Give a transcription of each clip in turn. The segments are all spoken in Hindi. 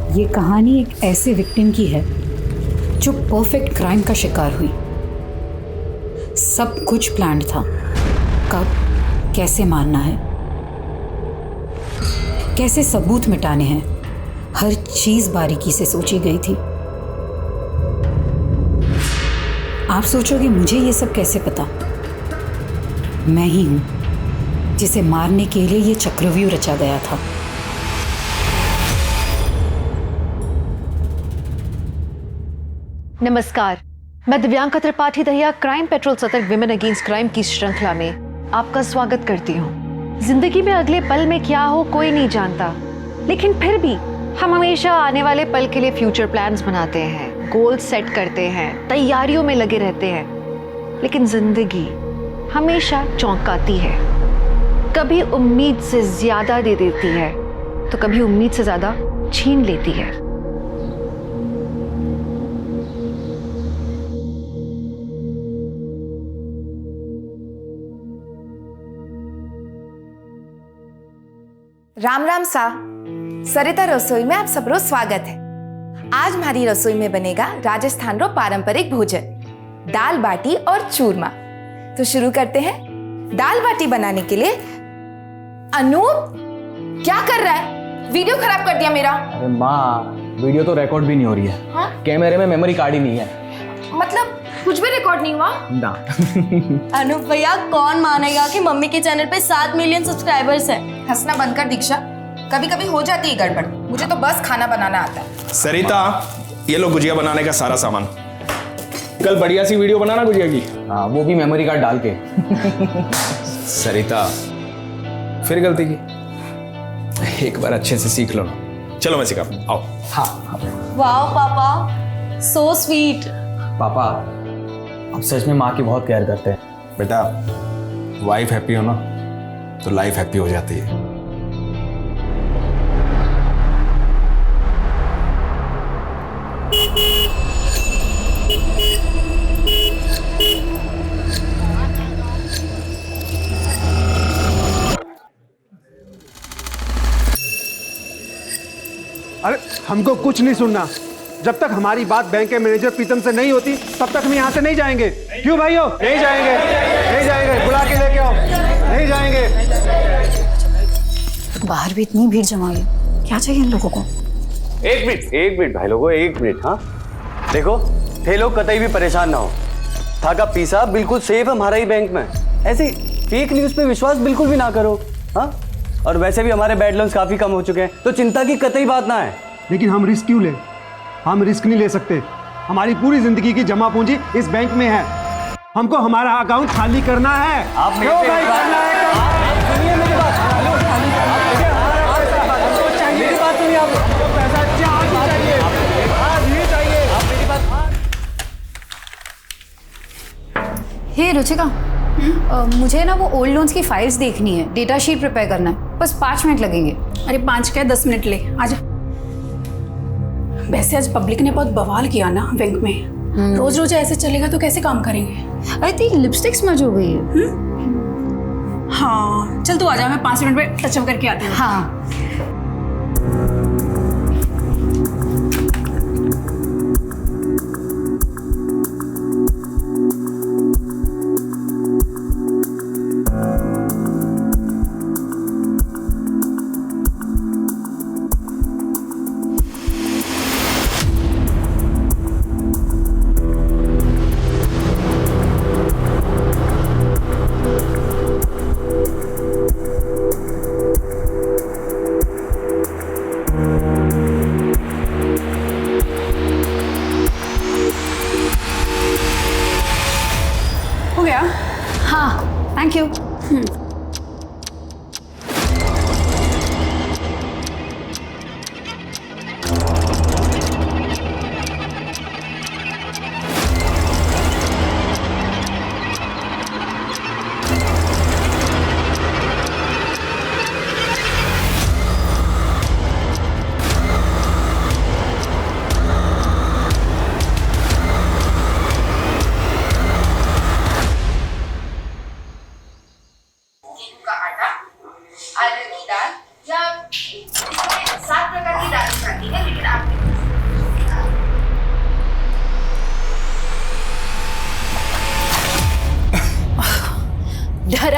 ये कहानी एक ऐसे विक्टिम की है जो परफेक्ट क्राइम का शिकार हुई। सब कुछ प्लान्ड था, कब कैसे मारना है, कैसे सबूत मिटाने हैं, हर चीज बारीकी से सोची गई थी। आप सोचोगे मुझे ये सब कैसे पता? मैं ही हूं जिसे मारने के लिए ये चक्रव्यूह रचा गया था। नमस्कार, मैं दिव्यांका त्रिपाठी दहिया क्राइम पेट्रोल सतर्क विमेन अगेंस्ट क्राइम की श्रृंखला में आपका स्वागत करती हूँ। जिंदगी में अगले पल में क्या हो कोई नहीं जानता, लेकिन फिर भी हम हमेशा आने वाले पल के लिए फ्यूचर प्लान्स बनाते हैं, गोल सेट करते हैं, तैयारियों में लगे रहते हैं। लेकिन जिंदगी हमेशा चौंकाती है, कभी उम्मीद से ज्यादा दे देती है तो कभी उम्मीद से ज्यादा छीन लेती है। राम राम सा। सरिता रसोई में आप सबरो स्वागत है। आज हमारी रसोई में बनेगा राजस्थान रो पारंपरिक भोजन, दाल बाटी और चूरमा। तो शुरू करते हैं। दाल बाटी बनाने के लिए अनूप क्या कर रहा है? वीडियो खराब कर दिया मेरा। अरे माँ, वीडियो तो रिकॉर्ड भी नहीं हो रही है। हाँ? कैमरे में मेमोरी कार्ड ही नहीं है। मतलब कुछ भी रिकॉर्ड नहीं हुआ ना। अनूप भैया, कौन मानेगा कि मम्मी के चैनल पे 7 मिलियन सब्सक्राइबर्स हैं। हंसना बंद कर दीक्षा, कभी कभी हो जाती है गड़बड़। मुझे तो बस खाना बनाना आता है। सरिता, ये लो गुजिया बनाने का सारा सामान। कल बढ़िया सी वीडियो बनाना गुजिया की। हाँ, वो भी मेमोरी कार्ड डाल के। सरिता, फिर गलती की। एक बार अच्छे से सीख लो ना। चलो मैं सिखाता हूं, आओ। हाँ वाह पापा, सो स्वीट। पापा, आप सच में माँ की बहुत केयर करते हैं। बेटा, वाइफ हैप्पी हो ना तो लाइफ हैप्पी हो जाती है। अरे हमको कुछ नहीं सुनना। जब तक हमारी बात बैंक के मैनेजर प्रीतम से नहीं होती तब तक हम यहाँ से नहीं जाएंगे। क्यों भाइयों? नहीं जाएंगे, नहीं जाएंगे। बुला के लेके आओ। नहीं जाएंगे। बाहर भी इतनी भीड़ जमा है, क्या चाहिए इन लोगों को? एक मिनट भाई लोगों, एक मिनट। हाँ देखो, थे लोग कतई भी परेशान ना हो। था का पीसा बिल्कुल सेफ है हमारा ही बैंक में। ऐसे फेक न्यूज पे विश्वास बिल्कुल भी ना करो। हाँ, और वैसे भी हमारे बैड लोन्स काफी कम हो चुके हैं, तो चिंता की कतई बात ना है। लेकिन हम रिस्क क्यों ले? हम रिस्क नहीं ले सकते। हमारी पूरी जिंदगी की जमा पूंजी इस बैंक में है। हमको हमारा अकाउंट खाली करना है। आप मेरे पे करना है। सुनिए मेरी बात। मेरी बात सुनिए आप। पैसा चाहिए, आज ही चाहिए। आप मेरी बात। हे रुचिका, मुझे ना वो ओल्ड लोन्स की फाइल्स देखनी है, डेटा शीट प्रिपेयर करना है। बस 5 मिनट लगेंगे। अरे 5 क्या 10 मिनट ले, आजा। वैसे आज पब्लिक ने बहुत बवाल किया ना बैंक में। रोज रोज ऐसे चलेगा तो कैसे काम करेंगे? अरे तेरी लिपस्टिक स्मज हो गई है। हाँ चल तू आजा, मैं 5 मिनट में टचअप करके आती हूँ। हाँ,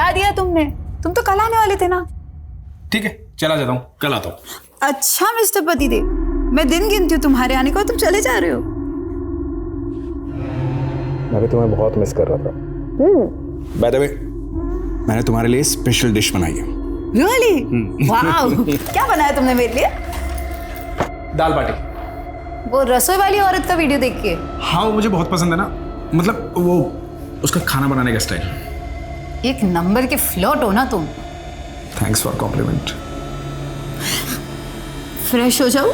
बता दिया तुमने, तुम तो कल आने वाले थे ना। ठीक है, चला जाता हूँ, कल आता हूँ। अच्छा मिस्टर पतिदेव, मैं दिन गिनती हूँ तुम्हारे आने का, तुम चले जा रहे हो। मैं भी तुम्हें बहुत मिस कर रहा था। बाय द वे, मैंने तुम्हारे लिए स्पेशल डिश बनाई है। रियली? वाओ, क्या बनाया तुमने मेरे लिए? दाल बाटी। वो रसोई वाली औरत का वीडियो देख के? हाँ, वो मुझे बहुत पसंद है ना, मतलब वो उसका खाना बनाने का स्टाइल। एक नंबर के फ्लर्ट हो ना तुम। Thanks for complement. फ्रेश हो जाओ।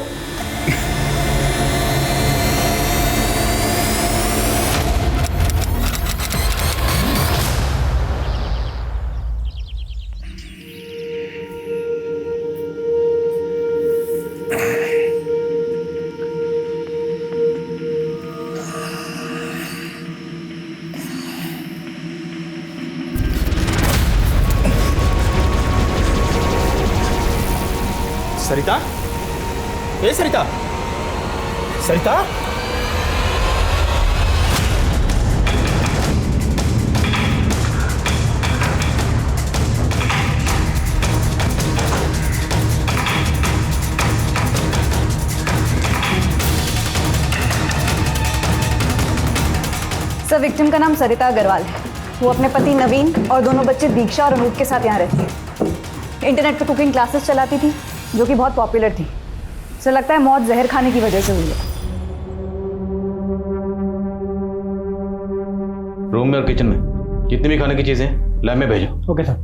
सरिता, ए सरिता, सरिता, सर, विक्टिम का नाम सरिता अग्रवाल है। वो अपने पति नवीन और दोनों बच्चे दीक्षा और अनूप के साथ यहाँ रहती है। इंटरनेट पर कुकिंग क्लासेस चलाती थी जो कि बहुत पॉपुलर थी। सर, लगता है मौत जहर खाने की वजह से हुई है। रूम में और किचन में जितनी भी खाने की चीजें लैब में भेजो। Okay sir.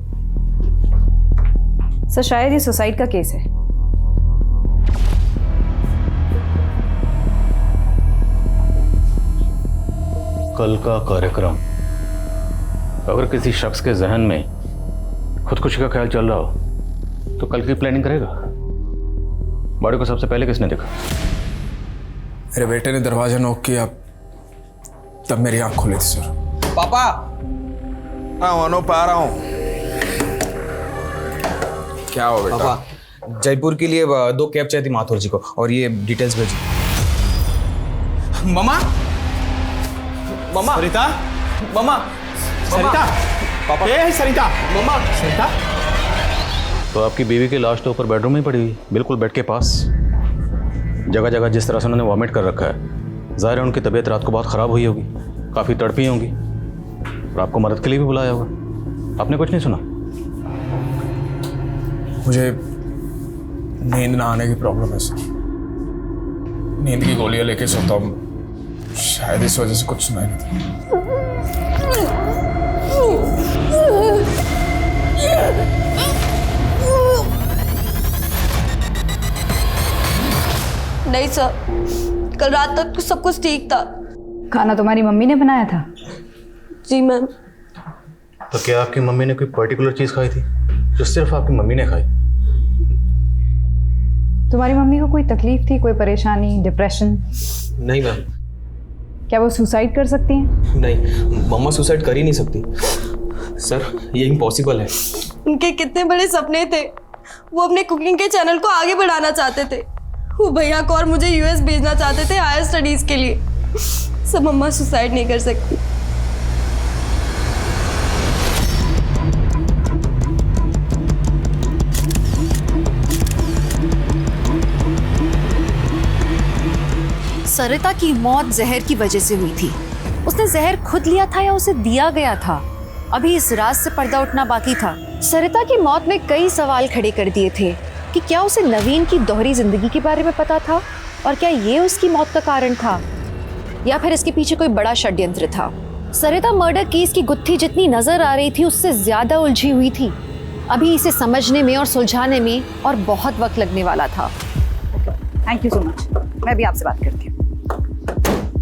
सर, शायद ये सुसाइड का केस है। कल का कार्यक्रम, अगर किसी शख्स के जहन में खुदकुशी का ख्याल चल रहा हो तो कल की प्लानिंग करेगा। बॉडी को सबसे पहले किसने देखा? मेरे बेटे ने दरवाजा नॉक किया, तब मेरी आंख खुली थी सर। पापा, आ रहा हूँ। क्या हो बेटा? पापा, जयपुर के लिए 2 कैब चाहिए थी माथुर जी को, और ये डिटेल्स भेजी। मम्मा, मम्मा, सरिता, मम्मा, सरिता, पापा, ये है सरिता, मम्मा, सरिता। तो आपकी बीवी की लाश तो ऊपर बेडरूम में पड़ी हुई, बिल्कुल बेड के पास। जगह जगह जिस तरह से उन्होंने वॉमिट कर रखा है, जाहिर है उनकी तबीयत रात को बहुत ख़राब हुई होगी, काफ़ी तड़पी होंगी, और आपको मदद के लिए भी बुलाया होगा। आपने कुछ नहीं सुना? मुझे नींद ना आने की प्रॉब्लम है सर। नींद की गोलियां लेके सोता हूँ, शायद इस वजह से कुछ सुनाई नहीं देता। नहीं सर, कल रात तक तो सब कुछ ठीक था। खाना तुम्हारी मम्मी ने बनाया था? जी मैम। तो क्या आपकी मम्मी ने कोई पर्टिकुलर चीज़ खाई थी जो सिर्फ आपकी मम्मी ने खाई? तुम्हारी मम्मी को कोई तकलीफ थी, कोई परेशानी, डिप्रेशन? नहीं मैम। क्या वो सुसाइड कर सकती हैं? नहीं, मम्मा सुसाइड कर ही नहीं सकती सर, ये इम्पॉसिबल है। उनके कितने बड़े सपने थे। वो अपने कुकिंग के चैनल को आगे बढ़ाना चाहते थे। वो भैया को और मुझे यूएस भेजना चाहते थे हायर स्टडीज के लिए। सब मम्मा सुसाइड नहीं कर सकती। सरिता की मौत जहर की वजह से हुई थी। उसने जहर खुद लिया था या उसे दिया गया था? अभी इस राज से पर्दा उठना बाकी था। सरिता की मौत में कई सवाल खड़े कर दिए थे कि क्या उसे नवीन की दोहरी जिंदगी के बारे में पता था, और क्या ये उसकी मौत का कारण था, या फिर इसके पीछे कोई बड़ा षड्यंत्र था। सरिता मर्डर केस की गुत्थी जितनी नजर आ रही थी उससे ज्यादा उलझी हुई थी। अभी इसे समझने में और सुलझाने में और बहुत वक्त लगने वाला था। Thank you so much. मैं भी आपसे बात करती हूँ।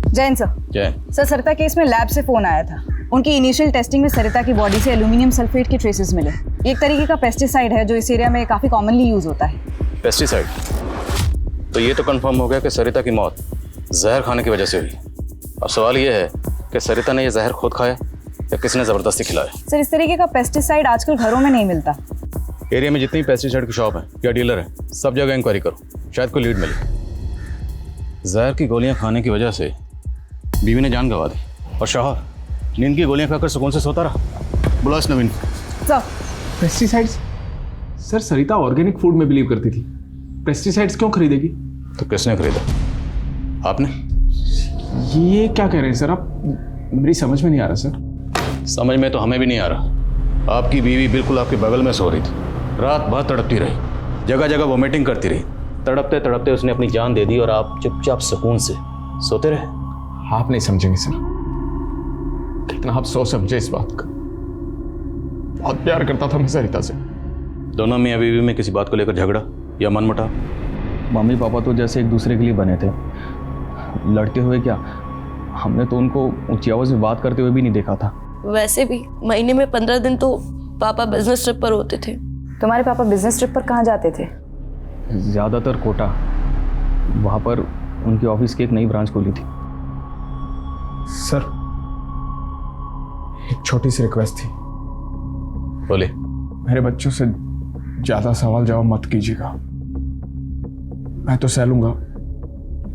जैन सर। जैन सर, सरिता केस में लैब से फोन आया था। उनकी इनिशियल टेस्टिंग में सरिता की बॉडी से एल्यूमिनियम सल्फेट के ट्रेसेस मिले। ये एक तरीके का पेस्टिसाइड है जो इस एरिया में काफ़ी कॉमनली यूज होता है। पेस्टिसाइड? तो ये तो कंफर्म हो गया कि सरिता की मौत जहर खाने की वजह से हुई। अब सवाल ये है कि सरिता ने ये जहर खुद खाया या किसने ज़बरदस्ती खिलाया? सर, इस तरीके का पेस्टिसाइड आजकल घरों में नहीं मिलता। एरिया में जितनी पेस्टिसाइड की शॉप है या डीलर है, सब जगह इंक्वायरी करो, शायद कोई लीड मिले। जहर की गोलियां खाने की वजह से बीवी ने जान गंवा दी, और शौहर नींद की गोलियां खाकर सुकून से सोता रहा। बुला इस Navin. Sir pesticides? Sir Sarita organic food में बिलीव करती थी, पेस्टिसाइड्स क्यों खरीदेगी? तो किसने खरीदा? आपने? ये क्या कह रहे हैं सर आप? मेरी समझ में नहीं आ रहा सर। समझ में तो हमें भी नहीं आ रहा। आपकी बीवी बिल्कुल आपके बगल में सो रही थी, रात भर तड़पती रही, जगह जगह वोमिटिंग करती रही, तड़पते तड़पते उसने अपनी जान दे दी और आप चुपचाप सुकून से सोते रहे। आप नहीं समझेंगे सर, कितना आप सोच समझे इस बात का। बहुत प्यार करता था मैं सरिता से। दोनों मियां बीवी में किसी बात को लेकर झगड़ा या मनमुटाव? मम्मी पापा तो जैसे एक दूसरे के लिए बने थे, लड़ते हुए क्या, हमने तो उनको ऊंची आवाज में बात करते हुए भी नहीं देखा था। वैसे भी महीने में 15 दिन तो पापा बिजनेस ट्रिप पर होते थे। तुम्हारे पापा बिजनेस ट्रिप पर कहाँ जाते थे? ज़्यादातर कोटा, वहाँ पर उनकी ऑफिस की एक नई ब्रांच खोली थी। सर एक छोटी सी रिक्वेस्ट थी। बोले। मेरे बच्चों से ज्यादा सवाल जवाब मत कीजिएगा। मैं तो सह लूंगा,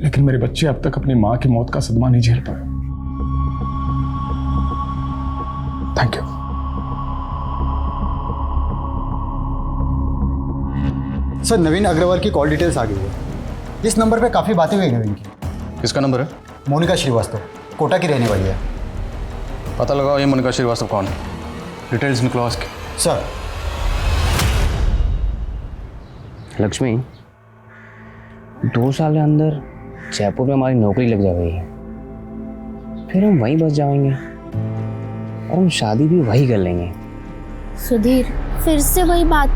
लेकिन मेरे बच्चे अब तक अपनी मां की मौत का सदमा नहीं झेल पाए। Thank you. सर नवीन अग्रवाल की कॉल डिटेल्स आ गई है। इस नंबर पे काफ़ी बातें हुई नवीन की। किसका नंबर है? मोनिका श्रीवास्तव, कोटा की रहने वाली है। पता लगाओ ये मोनिका श्रीवास्तव कौन है, डिटेल्स निकलो उसकी। सर। लक्ष्मी, 2 साल के अंदर जयपुर में हमारी नौकरी लग जाएगी, फिर हम वहीं बस जाएंगे और हम शादी भी वहीं कर लेंगे। सुधीर, फिर से वही बात।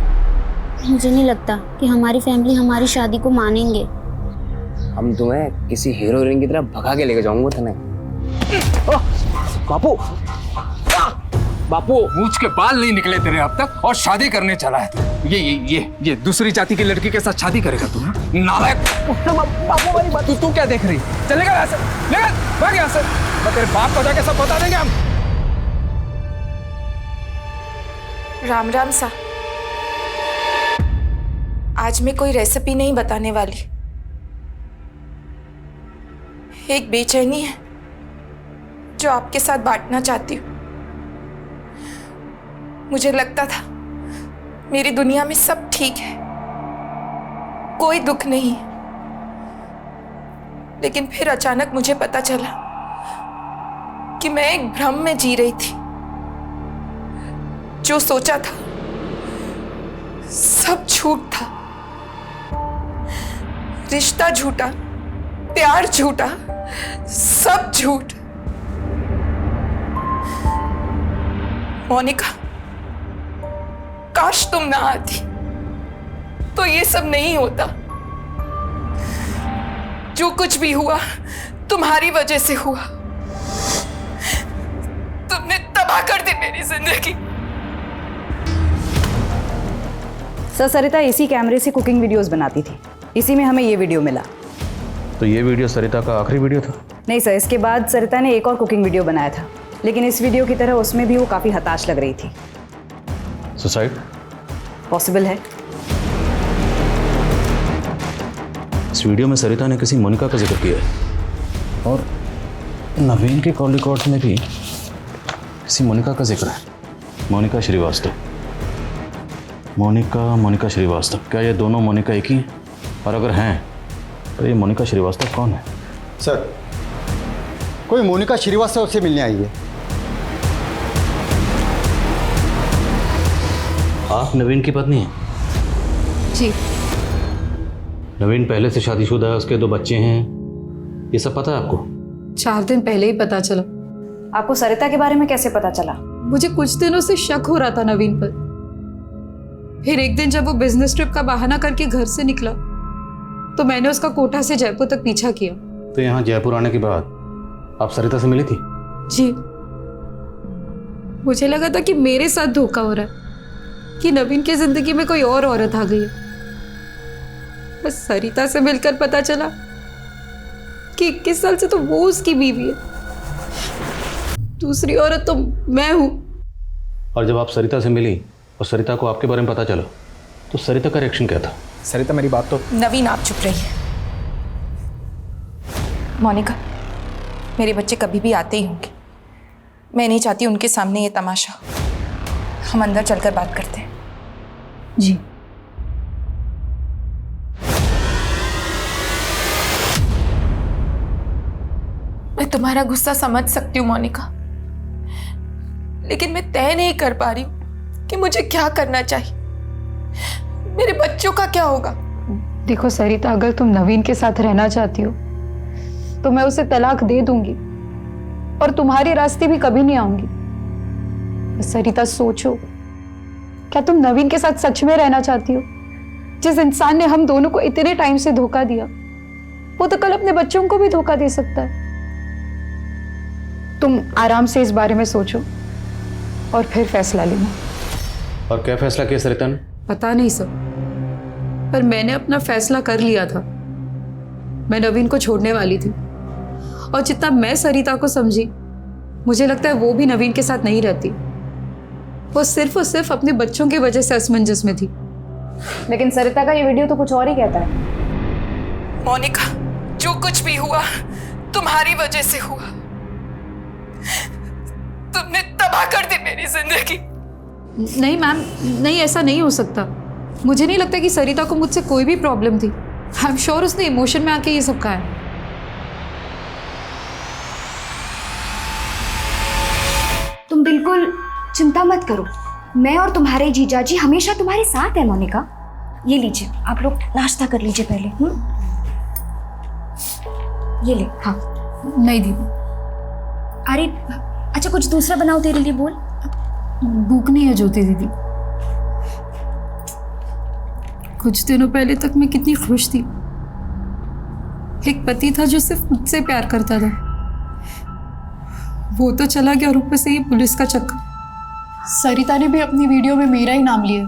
मुझे नहीं लगता कि हमारी फैमिली हमारी शादी को मानेंगे। हम तुम्हें किसी हीरो हीरोइन की तरह भगा के लेके जाऊंगा तुम्हें। बापू, बापू, मूंछ के बाल नहीं निकले तेरे अब तक और शादी करने चला है। ये दूसरी जाति की लड़की के साथ शादी करेगा तू? नालायक। बापू वाली बात तू क्या देख रही? चलेगा यहाँ से, लेगा भाग यहाँ से। मैं तेरे बाप को जाके सब बता देंगे हम। राम राम सा। आज मैं कोई रेसिपी नहीं बताने वाली। एक बेचैनी है जो आपके साथ बांटना चाहती हूँ। मुझे लगता था मेरी दुनिया में सब ठीक है, कोई दुख नहीं, लेकिन फिर अचानक मुझे पता चला कि मैं एक भ्रम में जी रही थी। जो सोचा था सब झूठ था। रिश्ता झूठा, प्यार झूठा, सब झूठ। मोनिका, काश तुम ना आती तो ये सब नहीं होता। जो कुछ भी हुआ तुम्हारी वजह से हुआ। तुमने तबाह कर दी मेरी जिंदगी। सर सरिता इसी कैमरे से कुकिंग वीडियोस बनाती थी, इसी में हमें ये वीडियो मिला। तो ये वीडियो सरिता का आखिरी वीडियो था? नहीं सर, इसके बाद सरिता ने एक और कुकिंग वीडियो बनाया था, लेकिन इस वीडियो की तरह उसमें भी वो काफ़ी हताश लग रही थी। सुसाइड? पॉसिबल है। इस वीडियो में सरिता ने किसी मोनिका का जिक्र किया है और नवीन के कॉल रिकॉर्ड्स में भी किसी मोनिका का जिक्र है। मोनिका श्रीवास्तव। मोनिका श्रीवास्तव। क्या ये दोनों मोनिका एक ही हैं? और अगर हैं तो ये मोनिका श्रीवास्तव कौन है? सर कोई मोनिका श्रीवास्तव से मिलने आई है। आप नवीन की पत्नी हैं? जी। नवीन पहले से शादीशुदा है, उसके 2 बच्चे हैं, ये सब पता है आपको? 4 दिन पहले ही पता चला। आपको सरिता के बारे में कैसे पता चला? मुझे कुछ दिनों से शक हो रहा था नवीन पर। फिर एक दिन जब वो बिजनेस ट्रिप का बहाना करके घर से निकला तो मैंने उसका कोटा से जयपुर तक पीछा किया। तो यहाँ जयपुर आने के बाद आप सरिता से मिली थी? जी। मुझे लगा था कि मेरे साथ धोखा हो रहा है, कि नवीन की जिंदगी में कोई और औरत आ गई है। बस सरिता से मिलकर पता चला कि 21 साल से तो वो उसकी बीवी है, दूसरी औरत तो मैं हूं। और जब आप सरिता से मिली और सरिता को आपके बारे में पता चला तो सरिता का रिएक्शन क्या था? सरिता मेरी बात तो। नवीन आप चुप रहिए। मोनिका, मेरे बच्चे कभी भी आते ही होंगे। मैं नहीं चाहती उनके सामने ये तमाशा। हम अंदर चलकर बात करते हैं। जी। मैं तुम्हारा गुस्सा समझ सकती हूँ मोनिका, लेकिन मैं तय नहीं कर पा रही हूँ कि मुझे क्या करना चाहिए। मेरे बच्चों का क्या होगा? देखो सरिता, अगर तुम नवीन के साथ रहना चाहती हो तो मैं उसे तलाक दे दूंगी और तुम्हारे रास्ते भी कभी नहीं आऊंगी। सरिता सोचो, क्या तुम नवीन के साथ सच में रहना चाहती हो? जिस इंसान ने हम दोनों को इतने टाइम से धोखा दिया, वो तो कल अपने बच्चों को भी धोखा दे सकता है। तुम आराम से इस बारे में सोचो और फिर फैसला लेना। और क्या फैसला किया सरिता ने? पता नहीं सर, पर मैंने अपना फैसला कर लिया था। मैं नवीन को छोड़ने वाली थी और जितना मैं सरिता को समझी, मुझे लगता है वो भी नवीन के साथ नहीं रहती। वो सिर्फ और सिर्फ अपने बच्चों की वजह से असमंजस में थी। लेकिन सरिता का ये वीडियो तो कुछ और ही कहता है। मोनिका, जो कुछ भी हुआ तुम्हारी वजह से हुआ। तुमने तबाह कर दी मेरी जिंदगी। नहीं मैम, नहीं, ऐसा नहीं हो सकता। मुझे नहीं लगता कि सरिता को मुझसे कोई भी प्रॉब्लम थी। आई एम श्योर उसने इमोशन में आके ये सब कहा है। तुम बिल्कुल चिंता मत करो, मैं और तुम्हारे जीजा जी हमेशा तुम्हारे साथ है मोनिका। ये लीजिए, आप लोग नाश्ता कर लीजिए पहले। ये ले। हाँ। नहीं दीदी। अरे अच्छा, कुछ दूसरा बनाओ तेरे लिए। बोल। भूख नहीं है ज्योति दीदी। कुछ दिनों पहले तक मैं कितनी खुश थी। एक पति था जो सिर्फ मुझसे प्यार करता था, वो तो चला गया और ऊपर से ये पुलिस का चक्कर। सरिता ने भी अपनी वीडियो में मेरा ही नाम लिया।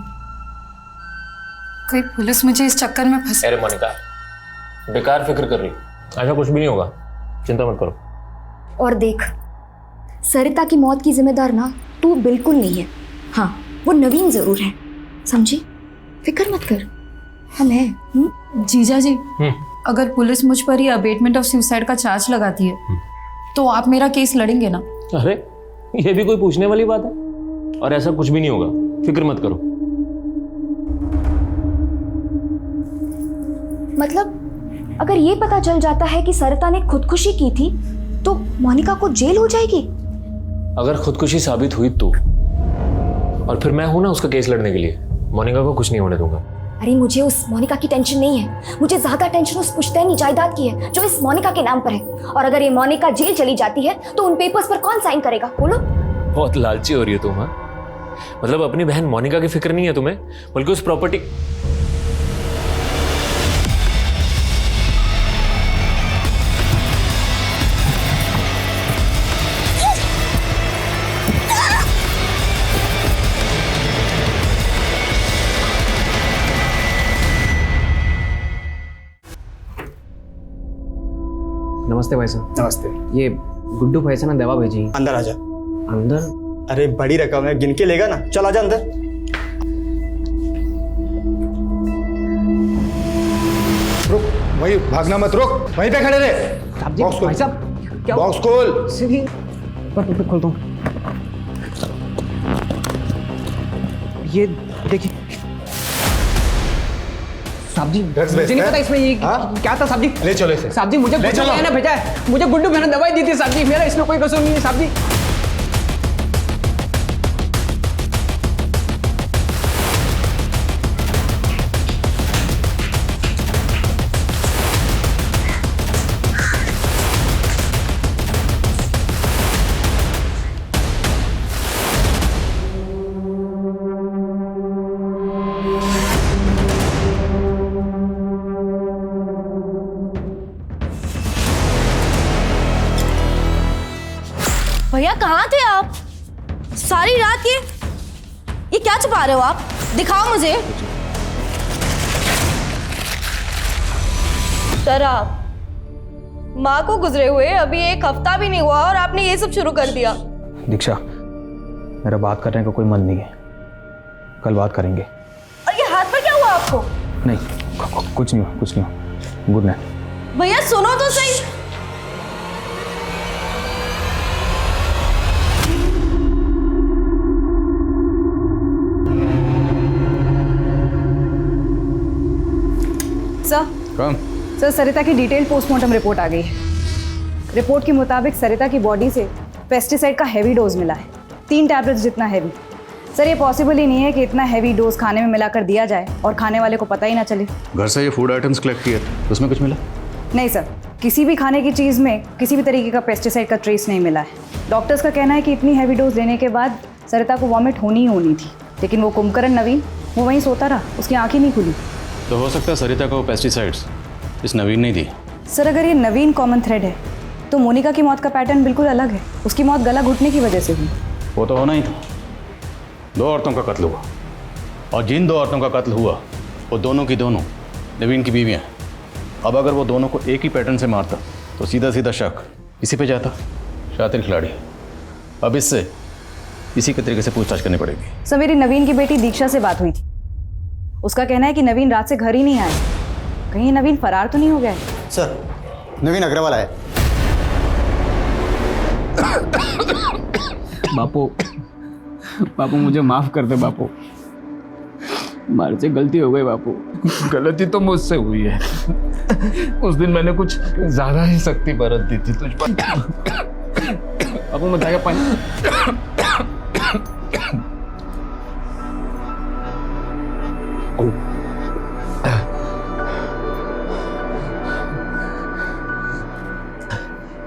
कहीं पुलिस मुझे इस चक्कर में फंस। अरे मोनिका, बेकार फिक्र कर रही, ऐसा कुछ भी नहीं होगा, चिंता मत करो। और देख, सरिता की मौत की जिम्मेदार ना तू बिल्कुल नहीं है। हाँ, वो नवीन जरूर है, समझी? फिक्र मत कर, हम हैं। जीजा जी, अगर पुलिस मुझ पर ही अबेटमेंट ऑफ सुसाइड का चार्ज लगाती है तो आप मेरा केस लड़ेंगे ना? अरे ये भी कोई पूछने वाली बात है? और ऐसा कुछ भी नहीं होगा, फिक्र मत करो। मतलब अगर ये पता चल जाता है कि सरिता ने खुदकुशी की थी तो मोनिका को जेल हो जाएगी? अगर खुदकुशी साबित हुई तो, और फिर मैं हूं ना उसका केस लड़ने के लिए। मोनिका को कुछ नहीं होने दूंगा। अरे मुझे उस मोनिका की टेंशन नहीं है, मुझे ज्यादा टेंशन उस पुश्तैनी जायदाद की है जो इस मोनिका के नाम पर है। और अगर ये मोनिका जेल चली जाती है तो उन पेपर्स पर कौन साइन करेगा? बोलो। बहुत लालची हो रही है तुम। हाँ, मतलब अपनी बहन मोनिका की फिक्र नहीं है तुम्हें, बल्कि उस प्रॉपर्टी। नमस्ते भाई साहब। नमस्ते। ये गुड्डू भाई से ना दवा भेजी। अंदर आ जा। अंदर? अरे बड़ी रकम है, गिन के लेगा ना। चल आजा अंदर। रुक, वही भागना मत, रुक वहीं पे खड़े रहे। बॉक्स खोल। भाई साहब क्या? बॉक्स खोल। सीधी पर खोलता हूँ। ये देखिए साहब जी, मुझे नहीं पता इसमें ये क्या था साहब जी। ले चलो इसे। साहब जी, मुझे गुड्डू भैया ने भेजा है, मुझे गुड्डू भैया ने दवाई दी थी साहब जी, मेरा इसमें कोई कसूर नहीं है साहब जी। भैया कहाँ थे आप सारी रात? ये क्या छुपा रहे हो आप? दिखाओ मुझे। शराब माँ को गुजरे हुए अभी 1 हफ्ता भी नहीं हुआ और आपने ये सब शुरू कर दिया। दीक्षा, मेरा बात करने का कोई मन नहीं है, कल बात करेंगे। और ये हाथ पर क्या हुआ आपको? नहीं, कुछ नहीं हुआ, कुछ नहीं हुआ। Good night. भैया सुनो तो सही। सर कम सर, सरिता की डिटेल पोस्टमार्टम रिपोर्ट आ गई है। रिपोर्ट के मुताबिक सरिता की बॉडी से पेस्टिसाइड का हैवी डोज मिला है, 3 टैबलेट्स जितना हैवी। सर, ये पॉसिबल ही नहीं है कि इतना हैवी डोज खाने में मिलाकर दिया जाए और खाने वाले को पता ही ना चले। घर से ये फूड आइटम्स कलेक्ट किए थे, उसमें कुछ मिला? नहीं सर, किसी भी खाने की चीज़ में किसी भी तरीके का पेस्टिसाइड का ट्रेस नहीं मिला है। डॉक्टर्स का कहना है कि इतनी हैवी डोज लेने के बाद सरिता को वॉमिट होनी ही होनी थी, लेकिन वो कुंभकर्ण नवीन वो वहीं सोता रहा, उसकी आंखें नहीं खुली। तो हो सकता है सरिता को पेस्टिसाइड्स इस नवीन ने दी। सर, अगर ये नवीन कॉमन थ्रेड है तो मोनिका की मौत का पैटर्न बिल्कुल अलग है। उसकी मौत गला घुटने की वजह से हुई। वो तो होना ही था। 2 औरतों का कत्ल हुआ और जिन 2 औरतों का कत्ल हुआ वो दोनों की दोनों नवीन की बीवियाँ। अब अगर वो दोनों को एक ही पैटर्न से मारता तो सीधा सीधा शक इसी पे जाता। शातिर खिलाड़ी। अब इससे इसी के तरीके से पूछताछ करनी पड़ेगी। सर, मेरी नवीन की बेटी दीक्षा से बात हुई थी। उसका कहना है कि नवीन रात से घर ही नहीं आया। कहीं ये नवीन फरार तो नहीं हो गया है? सर, नवीन अग्रवाल आया। बापू बापू मुझे माफ कर दे बापू, हमारे से गलती हो गई बापू। गलती तो मुझसे हुई है। उस दिन मैंने कुछ ज्यादा ही सख्ती बरत दी थी तुझ पर। बापू मैं जाएगा पानी।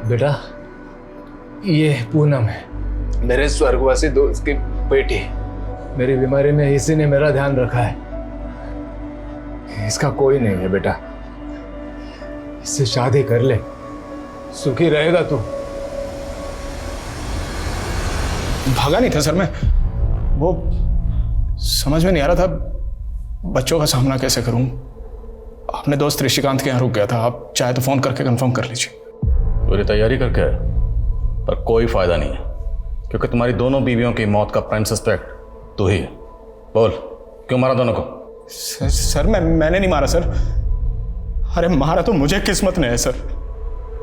बेटा, ये पूनम है, मेरे स्वर्गवासी दोस्त की बेटी। मेरी बीमारी में इसी ने मेरा ध्यान रखा है। इसका कोई नहीं है बेटा, इससे शादी कर ले, सुखी रहेगा तू। भागा नहीं था सर मैं, वो समझ में नहीं आ रहा था बच्चों का सामना कैसे करूं। अपने दोस्त ऋषिकांत के यहाँ रुक गया था, आप चाहे तो फोन करके कंफर्म कर लीजिए। पूरी तैयारी करके आया, पर कोई फायदा नहीं है, क्योंकि तुम्हारी दोनों बीवियों की मौत का प्राइम सस्पेक्ट तू ही है। बोल, क्यों मारा दोनों को? सर मैंने नहीं मारा सर। अरे मारा तो मुझे किस्मत ने है सर।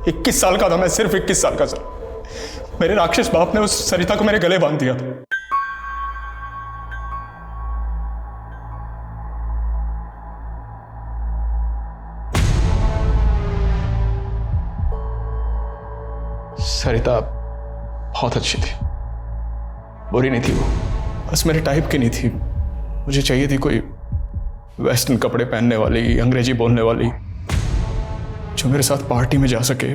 21 साल का था मैं, सिर्फ 21 साल का सर। मेरे राक्षस बाप ने उस सरिता को मेरे गले बांध दिया था। सरिता बहुत अच्छी थी, बुरी नहीं थी वो, बस मेरे टाइप की नहीं थी। मुझे चाहिए थी कोई वेस्टर्न कपड़े पहनने वाली, अंग्रेजी बोलने वाली, जो मेरे साथ पार्टी में जा सके,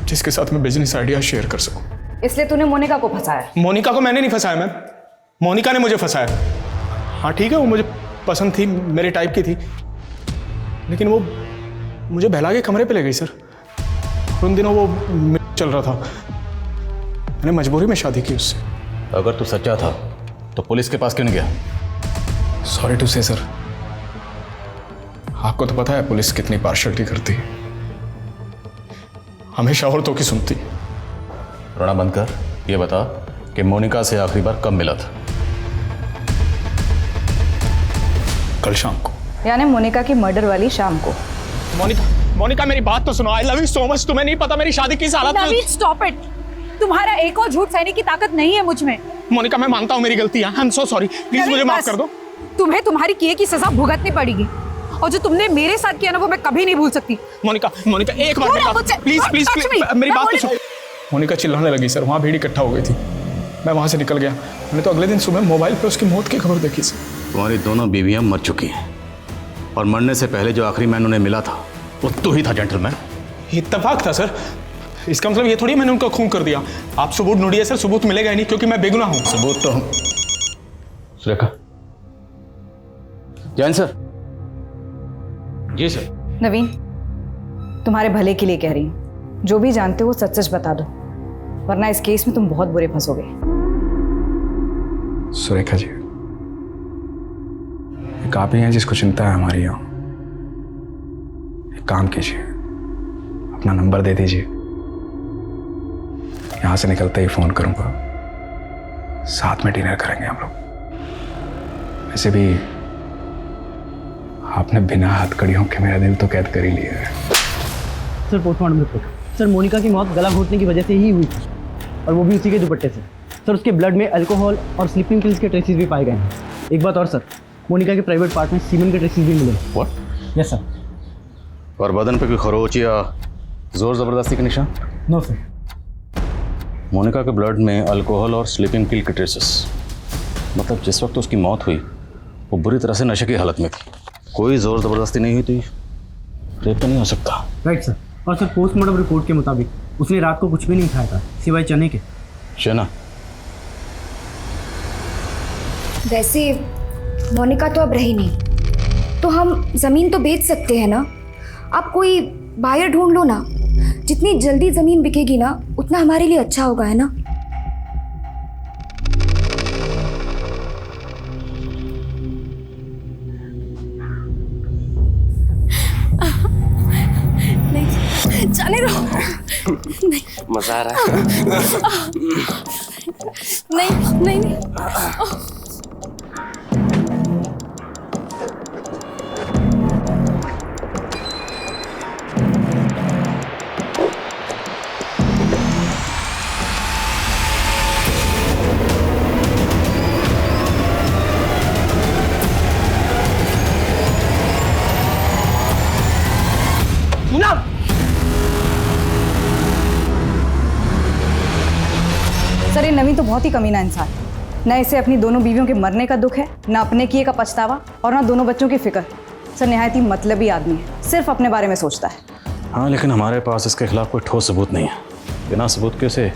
जिसके साथ मैं बिजनेस आइडिया शेयर कर सकूं। इसलिए तूने मोनिका को फंसाया? मोनिका को मैंने नहीं फंसाया मैम, मोनिका ने मुझे फंसाया। हाँ ठीक है, वो मुझे पसंद थी, मेरे टाइप की थी, लेकिन वो मुझे बहला के कमरे पे ले गई सर। उन दिनों वो चल रहा था, मैंने मजबूरी में शादी की उससे। अगर तू सच्चा था तो पुलिस के पास क्यों नहीं गया? सॉरी टू से सर, आपको तो पता है पुलिस कितनी पार्शलिटी करती है, हमेशा औरतों की सुनती। रोना बंद कर, ये बता कि मोनिका से आखिरी बार कब मिला था? कल शाम को। यानी मोनिका की मर्डर वाली शाम को। मोनिका मेरी बात तो सुनो। I love you so much. तुम्हें नहीं पता मेरी शादी किस हालत में। नवीन स्टॉप इट, तुम्हारा एक और झूठ सहने की ताकत नहीं है मुझ में। मोनिका मैं मानता हूँ मेरी गलती है, I am so sorry, please मुझे माफ कर दो। तुम्हें तुम्हारी किए की सजा भुगतनी पड़ेगी, और जो तुमने मेरे साथ किया ना वो मैं कभी नहीं भूल सकती। मोनिका एक बार प्लीज मेरी बात तो सुनो। मोनिका चिल्लाने लगी सर, वहाँ भीड़ इकट्ठा हो गई थी, मैं वहाँ से निकल गया। मैंने तो अगले दिन सुबह मोबाइल पे उसकी मौत की खबर देखी सर। तुम्हारी दोनों बीवियां मर चुकी हैं, और मरने से पहले जो आखिरी मैन उन्हें मिला था वो तू ही था जेंटलमैन। इत्तेफाक था सर, इसका मतलब ये थोड़ी मैंने उनका खून कर दिया। आप सबूत ढूंढिए सर, सबूत मिलेगा ही नहीं, क्योंकि मैं बेगुनाह हूं। सबूत तो सुरेखा। जैन सर। जी सर। नवीन, तुम्हारे भले के लिए कह रही हूँ, जो भी जानते हो सच सच बता दो, वरना इस केस में तुम बहुत बुरे फंसोगे। सुरेखा जी, एक आप ही हैं जिसको चिंता है हमारी यहाँ। एक काम कीजिए, अपना नंबर दे दीजिए, यहाँ से निकलते ही फोन करूंगा, साथ में डिनर करेंगे हम लोग। वैसे भी आपने बिना हथकड़ियों के मेरा दिल तो कैद कर ही लिया है। Sir postmortem report. Sir Monica की मौत गला घोटने की वजह से ही हुई थी, और वो भी उसी के दुपट्टे से। सर उसके ब्लड में अल्कोहल और स्लीपिंग पिल्स के ट्रेसेस भी पाए गए हैं। एक बात और सर, मोनिका के प्राइवेट पार्ट में सीमेंट के ट्रेसेस भी मिले। व्हाट? Yes sir. और बदन पे कोई खरोच या जोर ज़बरदस्ती के निशान? No sir. मोनिका के ब्लड में अल्कोहल और स्लीपिंग पिल के ट्रेसेस, मतलब जिस वक्त उसकी मौत हुई वो बुरी तरह से नशे की हालत में थी। कोई जोर ज़बरदस्ती नहीं हुई थी, रेप तो नहीं हो सकता। Right sir. और सर पोस्टमार्टम रिपोर्ट के मुताबिक उसने रात को कुछ भी नहीं खाया था सिवाय चने के। चना? वैसे मोनिका तो अब रही नहीं, तो हम ज़मीन तो बेच सकते हैं ना। आप कोई बायर ढूंढ लो ना। जितनी जल्दी ज़मीन बिकेगी ना उतना हमारे लिए अच्छा होगा, है ना। नहीं जाने दो। नहीं मजा आ रहा है। नहीं नहीं नहीं। सर ये नवीन तो बहुत ही कमीना इंसान है। न इसे अपनी दोनों बीवियों के मरने का दुख है, न अपने किए का पछतावा, और न दोनों बच्चों की फिक्र। सर निहायत ही मतलबी आदमी है, सिर्फ अपने बारे में सोचता है। हाँ, लेकिन हमारे पास इसके खिलाफ कोई ठोस सबूत नहीं है। बिना सबूत के उसे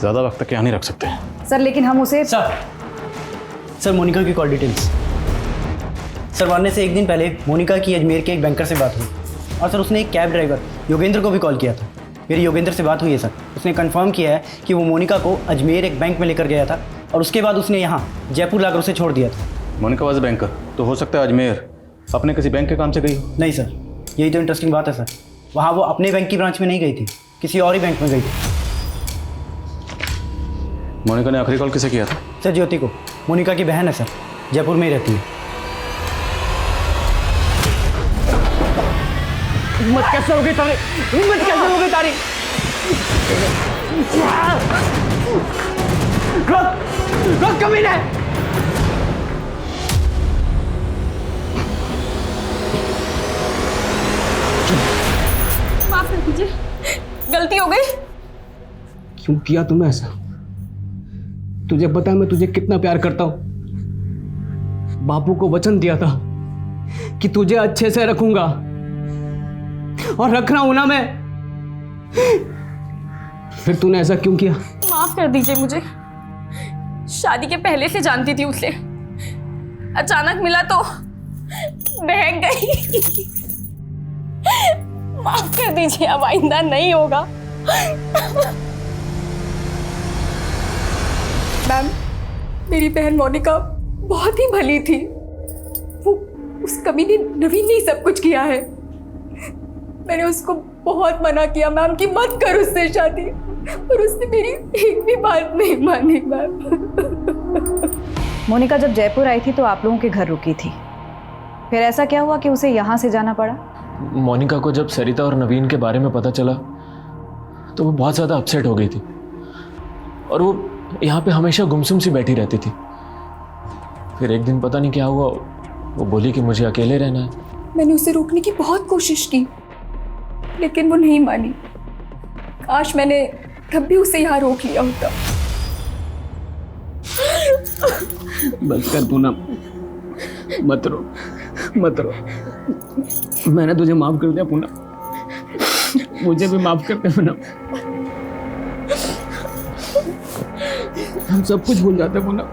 ज़्यादा वक्त तक यहाँ नहीं रख सकते। सर लेकिन हम उसे सर मोनिका की कॉल डिटेल्स। सर मरने से एक दिन पहले मोनिका की अजमेर के एक बैंकर से बात हुई, और सर उसने एक कैब ड्राइवर योगेंद्र को भी कॉल किया था। मेरी योगेंद्र से बात हुई है सर। उसने कंफर्म किया है कि वो मोनिका को अजमेर एक बैंक में लेकर गया था, और उसके बाद उसने यहाँ जयपुर लाकर उसे छोड़ दिया था। मोनिका वाज बैंकर, तो हो सकता है अजमेर अपने किसी बैंक के काम से गई हो। नहीं सर, यही तो इंटरेस्टिंग बात है सर। वहाँ वो अपने बैंक की ब्रांच में नहीं गई थी, किसी और ही बैंक में गई थी। मोनिका ने आखिरी कॉल किसे किया था? सर ज्योति को। मोनिका की बहन है सर, जयपुर में ही रहती है। हिम्मत कैसे हो गई तारी? हिम्मत कैसे हो गई तारी? रोक कमीने! माफ कर दीजिए, गलती हो गई। क्यों किया तूने ऐसा? तुझे पता है मैं तुझे कितना प्यार करता हूं। बापू को वचन दिया था कि तुझे अच्छे से रखूंगा, और रख रहा हूं ना मैं। फिर तूने ऐसा क्यों किया? माफ कर दीजिए मुझे। शादी के पहले से जानती थी उसे, अचानक मिला तो बहक गई। माफ कर दीजिए, अब आइंदा नहीं होगा। मैम, मेरी बहन मोनिका बहुत ही भली थी। वो उस कमीने नवीन ने सब कुछ किया है। मैंने उसको बहुत मना किया मैम कि मत कर उससे शादी, और उसने मेरी एक भी बात नहीं मानी मैम। मोनिका जब जयपुर आई थी तो आप लोगों के घर रुकी थी, फिर ऐसा क्या हुआ कि उसे यहाँ से जाना पड़ा? मोनिका को जब सरिता और नवीन के बारे में पता चला तो वो बहुत ज़्यादा अपसेट हो गई थी, और वो यहाँ पे हमेशा गुमसुम सी बैठी रहती थी। फिर एक दिन पता नहीं क्या हुआ, वो बोली कि मुझे अकेले रहना है। मैंने उसे रोकने की बहुत कोशिश की, लेकिन वो नहीं मानी। काश मैंने तब भी उसे यहाँ रोक लिया होता। बस कर पूनम, मत रो, मत रो। मैंने तुझे माफ कर दिया पूनम, मुझे भी माफ कर दे पूनम। हम सब कुछ भूल जाते हैं पूनम।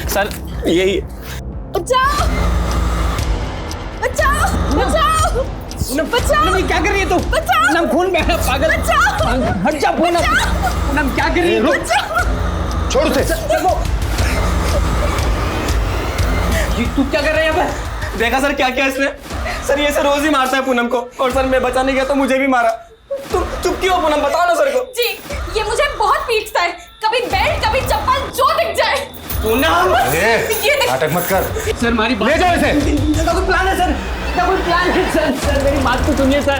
सर यही बचाओ, बचाओ, बचाओ, बचाओ। क्या कर रही है तू? बचाओ। पूनम खून बह रहा है, पागल। बचाओ। हट जा पूनम। पूनम क्या कर रही है? छोड़ उसे। तू क्या कर रहे हैं? देखा सर क्या किया इसने? सर ये सर रोज ही मारता है पूनम को, और सर मैं बचाने गया तो मुझे भी मारा। तुम चुप क्यों हो पूनम? बताओ ना सर को। जी, ये मुझे बहुत पीटता है, कभी बेल्ट कभी चप्पल जो दिख जाए। पूनम, ये देख। नाटक मत कर। सर हमारी बात ले जाओ इसे। इसका कोई प्लान है सर? इसका कोई प्लान है सर? सर मेरी बात तो सुनिए sir.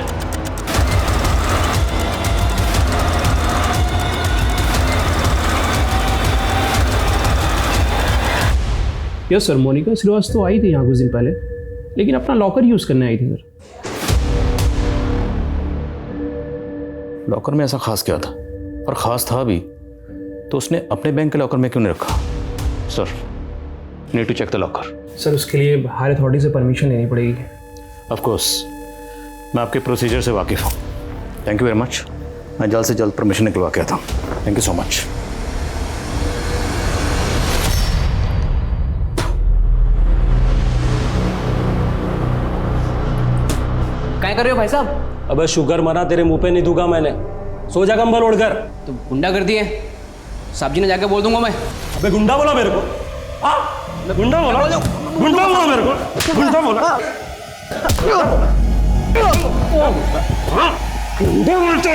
Yes sir, Monika Shrivastava आई थी यहाँ कुछ दिन पहले, लेकिन अपना लॉकर यूज़ करने आई थी सर। लॉकर में ऐसा खास क्या था? और ख़ास था भी तो उसने अपने बैंक के लॉकर में क्यों नहीं रखा? Sir, need to check the locker. Sir, उसके लिए हायर अथॉरिटी से परमिशन लेनी पड़ेगी। ऑफ कोर्स, मैं आपके प्रोसीजर से वाकिफ़ हूँ। Thank you very much. मैं जल्द से जल्द परमिशन निकलवा के आता हूँ। Thank you so much. क्या कर रहे हो भाई साहब? अबे शुगर मना, तेरे मुंह पे नहीं दूंगा मैंने। सो जा कंबल ओढ़कर। तो गुंडा कर दिए साहब जी ने, जाके बोल दूंगा मैं। अबे गुंडा बोला मेरे को? गुंडा बोला? गुंडा बोला मेरे को? गुंडा बोला? गुंडा बोलते?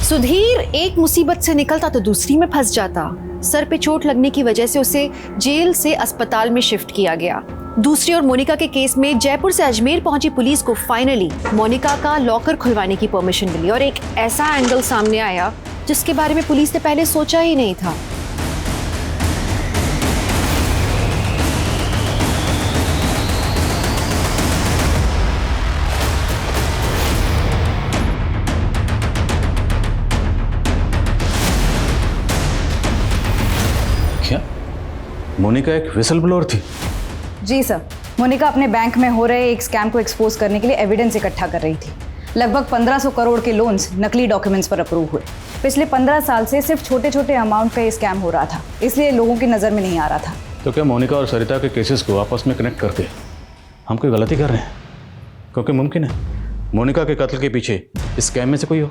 सुधीर एक मुसीबत से निकलता तो दूसरी में फंस जाता। सर पे चोट लगने की वजह से उसे जेल से अस्पताल में शिफ्ट किया गया। दूसरी ओर मोनिका के केस में जयपुर से अजमेर पहुंची पुलिस को फाइनली मोनिका का लॉकर खुलवाने की परमिशन मिली और एक ऐसा एंगल सामने आया जिसके बारे में पुलिस ने पहले सोचा ही नहीं था। क्या मोनिका एक विसल ब्लोअर थी? जी सर, मोनिका अपने बैंक में हो रहे एक स्कैम को एक्सपोज करने के लिए एविडेंस इकट्ठा कर रही थी। लगभग 1500 करोड़ के लोन्स नकली डॉक्यूमेंट्स पर अप्रूव हुए। पिछले 15 साल से सिर्फ छोटे छोटे अमाउंट का ये स्कैम हो रहा था, इसलिए लोगों की नज़र में नहीं आ रहा था। तो क्या मोनिका और सरिता के केसेस को आपस में कनेक्ट करके हम कोई गलती कर रहे हैं? क्योंकि मुमकिन है मोनिका के कत्ल के पीछे इस स्कैम में से कोई हो।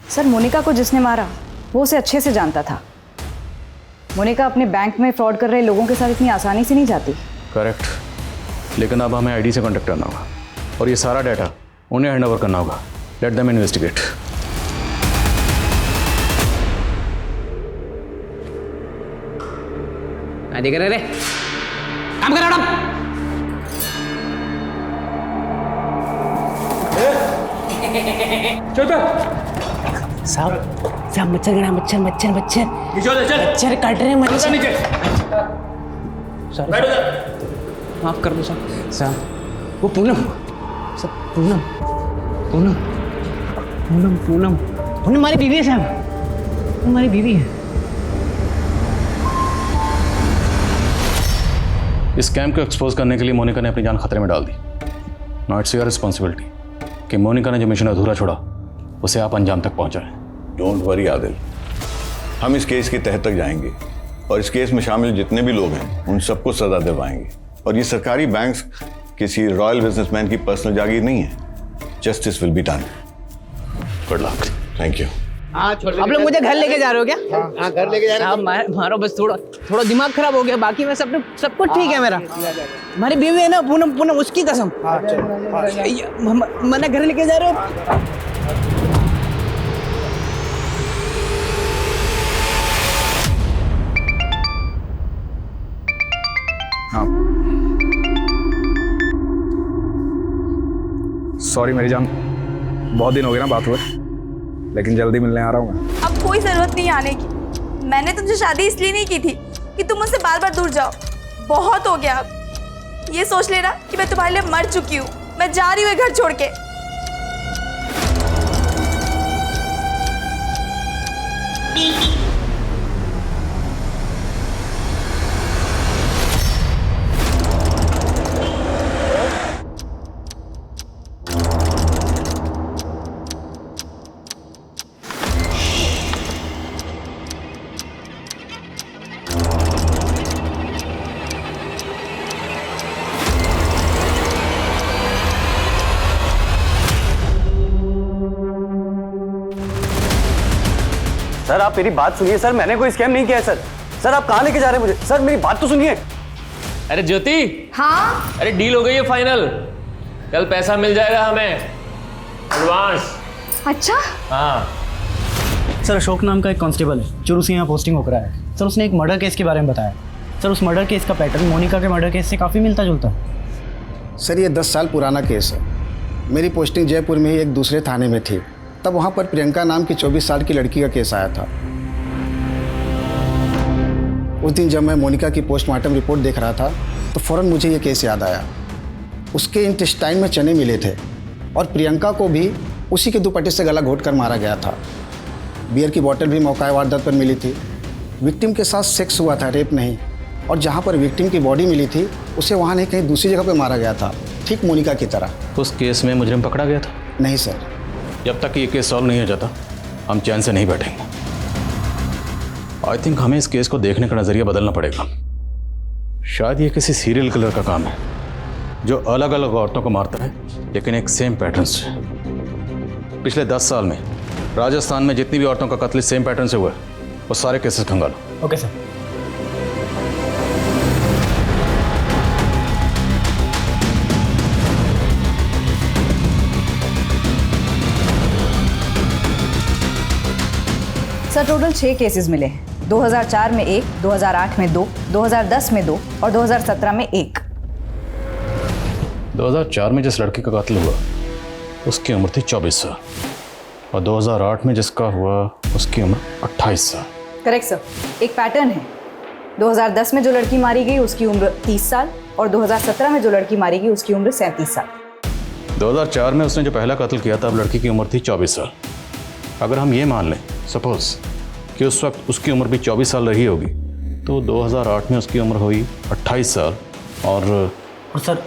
सर, मोनिका को जिसने मारा वो उसे अच्छे से जानता था। मोनिका अपने बैंक में फ्रॉड कर रहे लोगों के साथ इतनी आसानी से नहीं जाती। करेक्ट, लेकिन अब हमें आईडी से कांटेक्ट करना होगा और ये सारा डाटा उन्हें हैंड ओवर करना होगा। Let them investigate. देख रहे रे, काम कर रहा। साहब साहब मच्छर गड़ा, मच्छर मच्छर मच्छर मच्छर काट रहे हैं मच्छर। माफ कर दो साहब। वो पूनम सब, पूनम पूनम पूनम पूनम पूनम हमारी बीवी है साहब, हमारी बीवी है। इस स्कैम को एक्सपोज करने के लिए मोनिका ने अपनी जान खतरे में डाल दी। नाउ इट्स योर रिस्पॉन्सिबिलिटी कि मोनिका ने जो मिशन अधूरा छोड़ा उसे आप अंजाम तक पहुंचाएं। डोंट वरी आदिल, हम इस केस के तह तक जाएंगे और इस केस में शामिल जितने भी लोग हैं उन सबको सजा दिलवाएंगे। और ये सरकारी बैंक्स किसी रॉयल बिजनेसमैन की पर्सनल जागीर नहीं है। Justice will be done. Good luck. Thank you. आप लोग मुझे घर लेके जा रहे हो क्या? हाँ, घर लेके जा रहे हैं। मारो बस थोड़ा दिमाग खराब हो गया, बाकी में सब कुछ ठीक है मेरा। हमारी बीवी है ना पूनम, पूनम उसकी कसम मैंने घर लेके जा रहे हो। सॉरी मेरी जान, बहुत दिन हो गए ना बात हुए, लेकिन जल्दी मिलने आ रहा हूँ मैं। अब कोई जरूरत नहीं आने की। मैंने तुमसे शादी इसलिए नहीं की थी कि तुम मुझसे बार बार दूर जाओ। बहुत हो गया अब। ये सोच लेना कि मैं तुम्हारे लिए मर चुकी हूँ। मैं जा रही हूँ घर छोड़ के। सर आप मेरी बात सुनिए सर, मैंने कोई स्कैम नहीं किया है सर। सर आप कहाँ लेके जा रहे हैं मुझे? सर मेरी बात तो सुनिए। अरे ज्योति, हाँ अरे डील हो गई है फाइनल। कल पैसा मिल जाएगा हमें एडवांस। अच्छा हाँ सर, अशोक नाम का एक कांस्टेबल है जो उसे यहाँ पोस्टिंग होकर आया है। सर उसने एक मर्डर केस के बारे में बताया। सर उस मर्डर केस का पैटर्न मोनिका के मर्डर केस से काफ़ी मिलता जुलता है। सर ये 10 साल पुराना केस है। मेरी पोस्टिंग जयपुर में ही एक दूसरे थाने में थी। तब वहाँ पर प्रियंका नाम की 24 साल की लड़की का केस आया था। उस दिन जब मैं मोनिका की पोस्टमार्टम रिपोर्ट देख रहा था तो फ़ौरन मुझे ये केस याद आया। उसके इंटेस्टाइन में चने मिले थे और प्रियंका को भी उसी के दुपट्टे से गला घोट कर मारा गया था। बियर की बोतल भी मौका वारदात पर मिली थी। विक्टिम के साथ सेक्स हुआ था, रेप नहीं। और जहाँ पर विक्टिम की बॉडी मिली थी उसे वहाँ नहीं कहीं दूसरी जगह पर मारा गया था, ठीक मोनिका की तरह। उस केस में मुजरिम पकड़ा गया था? नहीं सर। जब तक ये केस सॉल्व नहीं हो जाता हम चैन से नहीं बैठेंगे। आई थिंक हमें इस केस को देखने का नज़रिया बदलना पड़ेगा। शायद ये किसी सीरियल किलर का काम है जो अलग अलग औरतों को मारता है लेकिन एक सेम पैटर्न से। पिछले 10 साल में राजस्थान में जितनी भी औरतों का कत्ल सेम पैटर्न से हुआ है वो सारे केसेस खंगालो। Okay sir. Sir total 6 cases मिले हैं। 2004 में 1, 2008 में 2, 2010 में 2 और 2017 में 1। 2004 में जिस लड़की का कत्ल हुआ उसकी उम्र थी 24 साल और 2008 में जिसका हुआ उसकी उम्र 28 साल। Correct sir. एक पैटर्न है। 2010 में जो लड़की मारी गई उसकी उम्र 30 साल और 2017 में जो लड़की मारी गई उसकी उम्र 37 साल। 2004 में उसने जो पहला कत्ल किया था अब लड़की की उम्र थी 24 साल। अगर हम ये मान लें सपोज कि उस वक्त उसकी उम्र भी 24 साल रही होगी तो 2008 में उसकी उम्र हुई 28 साल और सर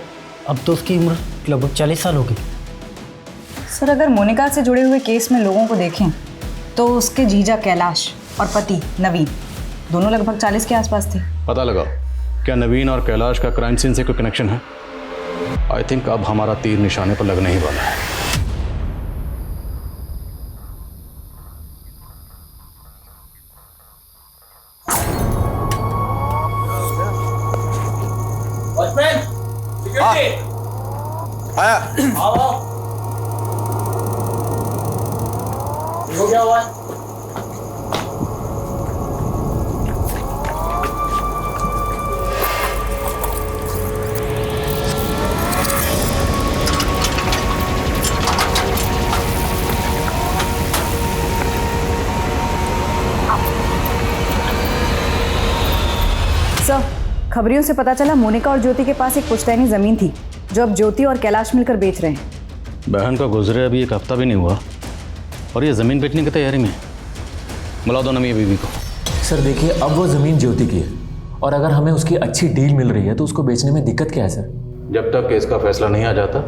अब तो उसकी उम्र लगभग 40 साल होगी। सर अगर मोनिका से जुड़े हुए केस में लोगों को देखें तो उसके जीजा कैलाश और पति नवीन दोनों लगभग 40 के आसपास थे। पता लगाओ क्या नवीन और कैलाश का क्राइम सीन से कोई कनेक्शन है? आई थिंक अब हमारा तीर निशाने पर लगने ही वाला है। आया हो गया हुआ है। सर खबरियों से पता चला मोनिका और ज्योति के पास एक पुश्तैनी जमीन थी जो अब ज्योति और कैलाश मिलकर बेच रहे हैं। बहन का गुजरे अभी 1 हफ्ता भी नहीं हुआ और ये ज़मीन बेचने की तैयारी में। बुला दो ना मेरी बीवी को। सर देखिए अब वो ज़मीन ज्योति की है और अगर हमें उसकी अच्छी डील मिल रही है तो उसको बेचने में दिक्कत क्या है सर? जब तक केस का फैसला नहीं आ जाता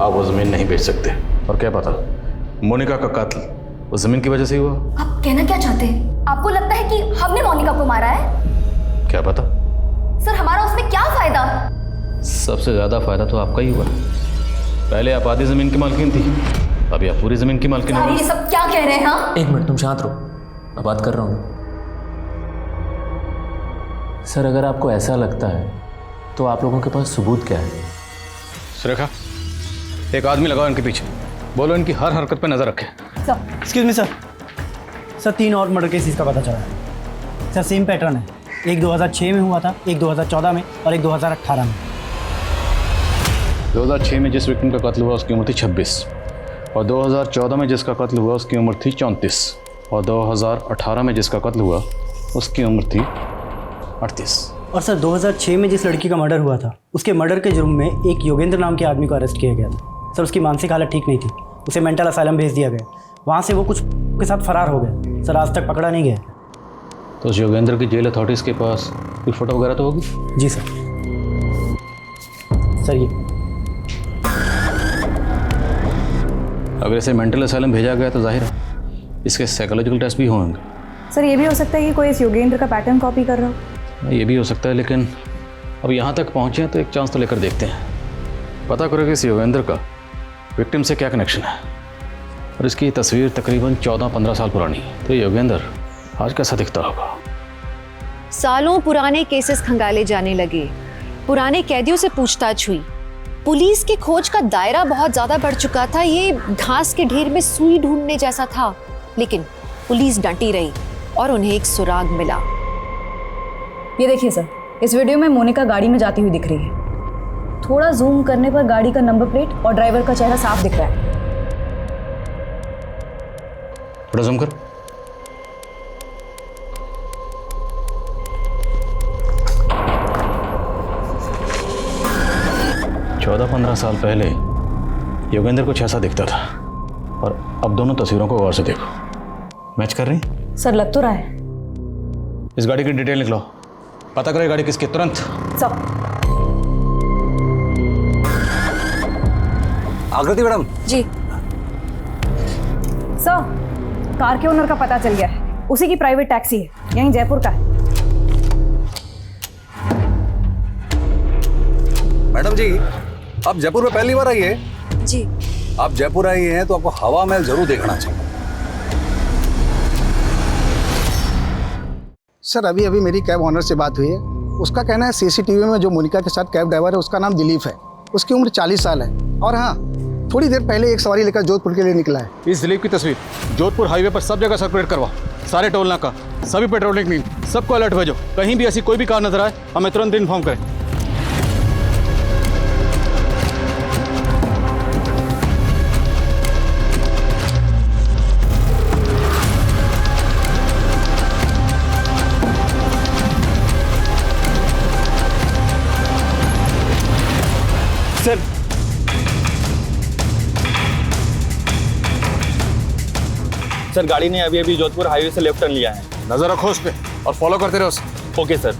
आप वो ज़मीन नहीं बेच सकते। और क्या पता मोनिका का कत्ल उस ज़मीन की वजह से हुआ। आप कहना क्या चाहते हैं? आपको लगता है कि हमने मोनिका को मारा है? क्या पता। सर हमारा उसमें क्या फायदा? सबसे ज़्यादा फायदा तो आपका ही हुआ। पहले आप आधी ज़मीन की मालकिन थी अभी आप पूरी ज़मीन की मालकिन हो। ये सब क्या कह रहे हैं? हाँ 1 मिनट तुम शांत रहो, मैं बात कर रहा हूँ। सर अगर आपको ऐसा लगता है तो आप लोगों के पास सबूत क्या है? सुरेखा एक आदमी लगाओ इनके पीछे, बोलो इनकी हर हरकत पे नज़र रखें। Sir excuse me sir. Sir 3 और मर्डर केसेस का पता चला है। सर सेम पैटर्न है। एक 2006 में हुआ था, एक 2014 में और एक 2018 में। 2006 में जिस विक्टिम का कत्ल हुआ उसकी उम्र थी 26 और 2014 में जिसका कत्ल हुआ उसकी उम्र थी 34 और 2018 में जिसका कत्ल हुआ उसकी उम्र थी 38। और सर 2006 में जिस लड़की का मर्डर हुआ था उसके मर्डर के जुर्म में एक योगेंद्र नाम के आदमी को अरेस्ट किया गया था। सर उसकी मानसिक हालत ठीक नहीं थी, उसे मेंटल असाइलम भेज दिया गया। वहाँ से वो कुछ के साथ फरार हो गया। सर आज तक पकड़ा नहीं गया। तो उस योगेंद्र की जेल अथॉरिटीज़ के पास कोई फ़ोटो वगैरह तो होगी? जी सर। सर ये अगर इसे मेंटल असाइलम भेजा गया तो जाहिर है इसके साइकोलॉजिकल टेस्ट भी होंगे। सर ये भी हो सकता है कि कोई इस योगेंद्र का पैटर्न कॉपी कर रहा हो। ये भी हो सकता है लेकिन अब यहाँ तक पहुँचे हैं तो एक चांस तो लेकर देखते हैं। पता करो कि इस योगेंद्र का विक्टिम से क्या कनेक्शन है। और इसकी तस्वीर तकरीबन 14-15 साल पुरानी है। तो योगेंद्र आज कैसा दिखता होगा? सालों पुराने केसेस खंगाले जाने लगे, पुराने कैदियों से पूछताछ हुई, पुलिस की खोज का दायरा बहुत ज्यादा बढ़ चुका था। ये घास के ढेर में सुई ढूंढने जैसा था, लेकिन पुलिस डटी रही और उन्हें एक सुराग मिला। ये देखिए सर, इस वीडियो में मोनिका गाड़ी में जाती हुई दिख रही है। थोड़ा जूम करने पर गाड़ी का नंबर प्लेट और ड्राइवर का चेहरा साफ दिख रहा है। थोड़ा जूम कर। चौदह 15 साल पहले योगेंद्र कुछ ऐसा दिखता था और अब दोनों तस्वीरों को गौर से देखो, मैच कर रही? सर लग तो रहा है। इस गाड़ी की डिटेल निकलो, पता करो ये गाड़ी किसकी, तुरंत। सब आकृति मैडम। जी सर, कार के ओनर का पता चल गया है, उसी की प्राइवेट टैक्सी है, यहीं जयपुर का है। मैडम जी, आप जयपुर में पहली बार आई है? जी। आप जयपुर आई हैं तो आपको हवा महल जरूर देखना चाहिए। सर अभी अभी मेरी कैब ऑनर से बात हुई है। उसका कहना है सीसीटीवी में जो मोनिका के साथ कैब ड्राइवर है उसका नाम दिलीप है, उसकी उम्र 40 साल है और हाँ थोड़ी देर पहले एक सवारी लेकर जोधपुर के लिए निकला है। इस दिलीप की तस्वीर जोधपुर हाईवे पर सब जगह सर्कुलेट करवा, सारे टोल नाका, सभी पेट्रोलिंग टीम, सबको अलर्ट भेजो। कहीं भी ऐसी कोई भी कार नजर आए हमें तुरंत इन्फॉर्म करें। सर सर गाड़ी ने अभी अभी जोधपुर हाईवे से लेफ्ट टर्न लिया है। नजर रखो उस पे और फॉलो करते रहो उसे। Okay sir.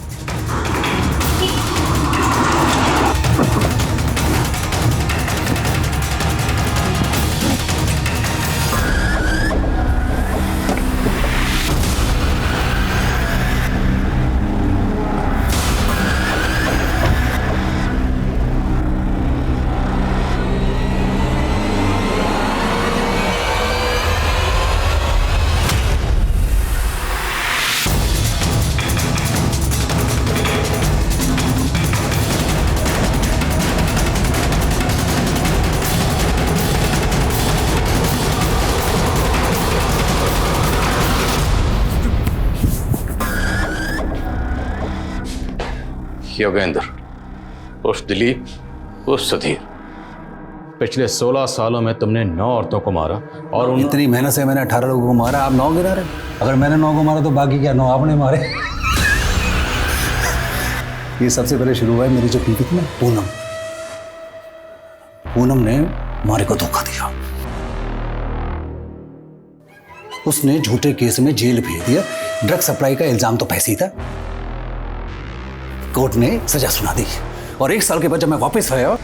योगेंद्र उस दिलीप उस सुधीर, पिछले 16 सालों में तुमने 9 औरतों को मारा और इतनी मेहनत से मैंने 18 लोगों को मारा, आप 9 गिरा रहे। अगर मैंने 9 को मारा तो बाकी क्या 9 आपने मारे। ये सबसे पहले शुरू हुआ है मेरी जो बीवी थी ना पूनम। पूनम ने मारे को धोखा दिया, उसने झूठे केस में जेल भेज दिया। ड्रग सप्लाई का इल्जाम तो पैसे ही था। कोर्ट ने सजा सुना दी और 1 साल के बाद जब मैं वापस आया,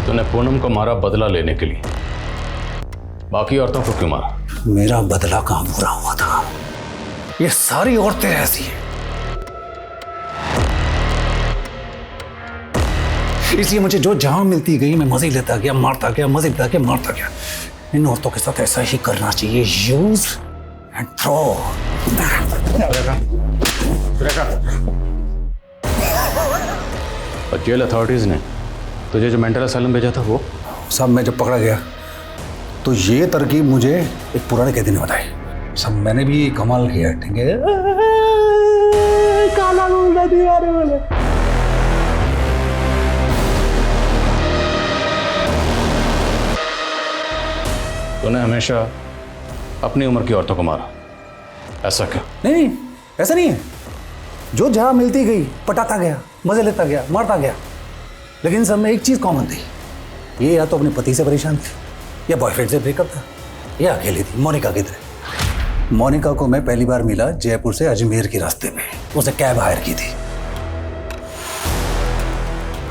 तूने पूनम को मारा बदला लेने के लिए, बाकी औरतों को क्यों मारा? मेरा बदला कहां पूरा हुआ था? ये सारी औरतें ऐसी हैं, इसलिए मुझे जो जहां मिलती गई मैं मजे लेता गया, मारता गया, मजे लेता गया, मारता गया। इन औरतों के साथ ऐसा ही करना चाहिए, यूज एंड थ्रो। और जेल अथॉरिटीज ने तुझे जो मेंटल असाइलम भेजा था वो सब मैं जब पकड़ा गया तो ये तरकीब मुझे एक पुराने कैदी ने बताई। सब मैंने भी कमाल किया, ठीक है। काला बोला दीवार बोले। तूने हमेशा अपनी उम्र की औरतों को मारा, ऐसा क्यों? नहीं, ऐसा नहीं है। जो जहां मिलती गई पटाता गया, मजे लेता गया, मारता गया। लेकिन सब में एक चीज कॉमन थी, ये या तो अपने पति से परेशान थी, या बॉयफ्रेंड से ब्रेकअप था, या अकेली थी। मोनिका किधर? मोनिका को मैं पहली बार मिला जयपुर से अजमेर के रास्ते में, उसने कैब हायर की थी।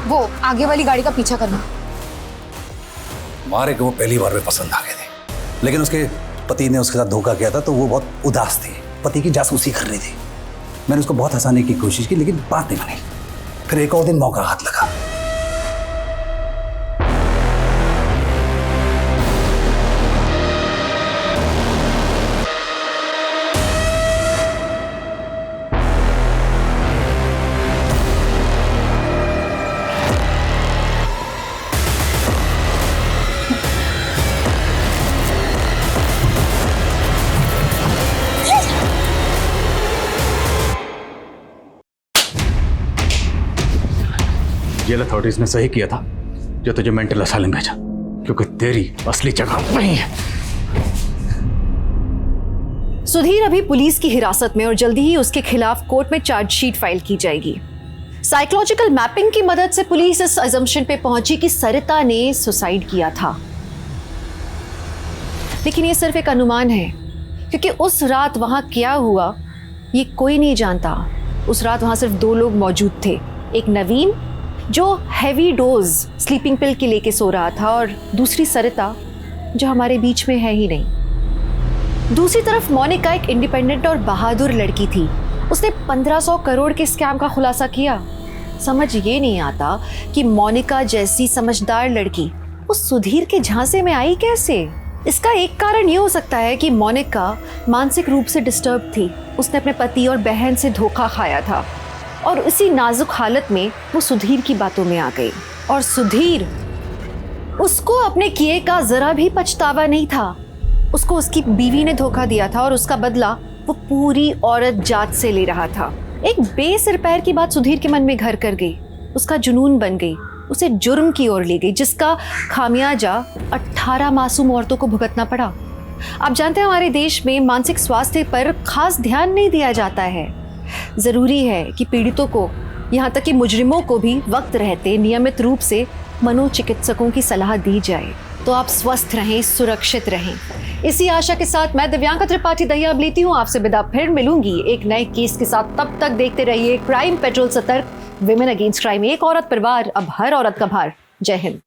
वो आगे वाली गाड़ी का पीछा करना। मारे को वो पहली बार में पसंद आ गए थे, लेकिन उसके पति ने उसके साथ धोखा किया था तो वो बहुत उदास थी, पति की जासूसी कर रही थी। मैंने उसको बहुत हंसाने की कोशिश की लेकिन बात नहीं बनी। फिर एक और दिन मौका हाथ लगा। जेल अथॉरिटीज ने सही किया था जो तुझे मेंटल असाइलम भेजा, क्योंकि तेरी असली जगह वहीं है। सुधीर अभी पुलिस की हिरासत में और जल्दी ही उसके खिलाफ कोर्ट में चार्जशीट फाइल की जाएगी। साइकोलॉजिकल मैपिंग की मदद से पुलिस इस अजम्पशन पे पहुंची कि सरिता ने सुसाइड किया था, लेकिन ये सिर्फ एक अनुमान है, क्योंकि उस रात वहां क्या हुआ ये कोई नहीं जानता। उस रात वहां सिर्फ 2 लोग मौजूद थे, एक नवीन जो हैवी डोज स्लीपिंग पिल की लेके सो रहा था, और दूसरी सरिता जो हमारे बीच में है ही नहीं। दूसरी तरफ मोनिका एक इंडिपेंडेंट और बहादुर लड़की थी। उसने 1500 करोड़ के स्कैम का खुलासा किया। समझ ये नहीं आता कि मोनिका जैसी समझदार लड़की उस सुधीर के झांसे में आई कैसे। इसका एक कारण ये हो सकता है कि मोनिका मानसिक रूप से डिस्टर्ब थी। उसने अपने पति और बहन से धोखा खाया था और उसी नाजुक हालत में वो सुधीर की बातों में आ गई। और सुधीर, उसको अपने किए का जरा भी पछतावा नहीं था। उसको उसकी बीवी ने धोखा दिया था और उसका बदला वो पूरी औरत जात से ले रहा था। एक बेसिर पैर की बात सुधीर के मन में घर कर गई, उसका जुनून बन गई, उसे जुर्म की ओर ले गई, जिसका खामियाजा 18 मासूम औरतों को भुगतना पड़ा। आप जानते हैं हमारे देश में मानसिक स्वास्थ्य पर खास ध्यान नहीं दिया जाता है। जरूरी है कि पीड़ितों को, यहाँ तक कि मुजरिमों को भी वक्त रहते नियमित रूप से मनोचिकित्सकों की सलाह दी जाए। तो आप स्वस्थ रहें, सुरक्षित रहें। इसी आशा के साथ मैं दिव्यांका त्रिपाठी दहिया अब लेती हूँ आपसे विदा। फिर मिलूंगी एक नए केस के साथ। तब तक देखते रहिए क्राइम पेट्रोल सतर्क, विमेन अगेंस्ट क्राइम, एक औरत पर वार, अब हर औरत का भार। जय हिंद।